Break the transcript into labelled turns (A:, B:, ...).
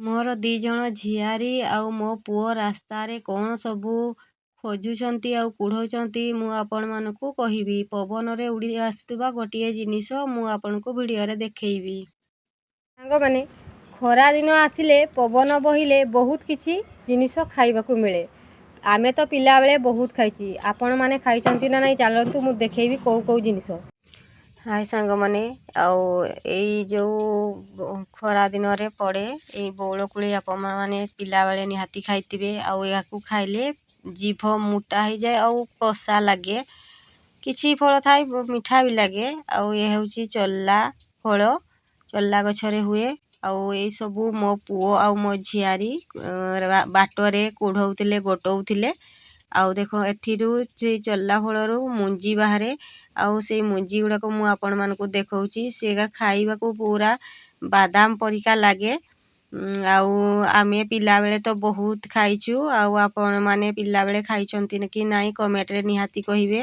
A: ମୋର 2 ଜଣ ଝିଆରୀ ଆଉ ମୋ ପୁଅ ରାସ୍ତାରେ କ'ଣ ସବୁ ଖୋଜୁଛନ୍ତି ଆଉ କୁଢ଼ଉଛନ୍ତି ମୁଁ ଆପଣମାନଙ୍କୁ କହିବି। ପବନରେ ଉଡ଼ି ଆସୁଥିବା ଗୋଟିଏ ଜିନିଷ ମୁଁ ଆପଣଙ୍କୁ ଭିଡ଼ିଓରେ ଦେଖେଇବି।
B: ସାଙ୍ଗମାନେ, ଖରା ଦିନ ଆସିଲେ ପବନ ବହିଲେ ବହୁତ କିଛି ଜିନିଷ ଖାଇବାକୁ ମିଳେ। ଆମେ ତ ପିଲାବେଳେ ବହୁତ ଖାଇଛି। ଆପଣମାନେ ଖାଇଛନ୍ତି ନା ନାହିଁ ଚାଲନ୍ତୁ ମୁଁ ଦେଖେଇବି କେଉଁ ଜିନିଷ।
A: ହାଏ ସାଙ୍ଗମାନେ, ଆଉ ଏଇ ଯେଉଁ ଖରା ଦିନରେ ପଡ଼େ ଏଇ ବଉଳକୋଳି ଆପଣମାନେ ପିଲାବେଳେ ନିହାତି ଖାଇଥିବେ। ଆଉ ଏହାକୁ ଖାଇଲେ ଜିଭ ମୋଟା ହେଇଯାଏ ଆଉ କଷା ଲାଗେ। କିଛି ଫଳ ଥାଏ ମିଠା ବି ଲାଗେ। ଆଉ ଏ ହେଉଛି ଚଲା ଫଳ, ଚଲା ଗଛରେ ହୁଏ। ଆଉ ଏଇସବୁ ମୋ ପୁଅ ଆଉ ମୋ ଝିଆରୀ ବାଟରେ କୁଢ଼ଉଥିଲେ, ଗୋଟଉଥିଲେ। ଆଉ ଦେଖ ଏଥିରୁ ସେଇ ଚଲା ଫଳରୁ ମଞ୍ଜି ବାହାରେ। ଆଉ ସେଇ ମଞ୍ଜି ଗୁଡ଼ାକ ମୁଁ ଆପଣମାନଙ୍କୁ ଦେଖାଉଛି। ସେଗା ଖାଇବାକୁ ପୁରା ବାଦାମ ପରିକା ଲାଗେ। ଆଉ ଆମେ ପିଲାବେଳେ ତ ବହୁତ ଖାଇଛୁ। ଆଉ ଆପଣମାନେ ପିଲାବେଳେ ଖାଇଛନ୍ତି କି ନାହିଁ କମେଣ୍ଟରେ ନିହାତି କହିବେ।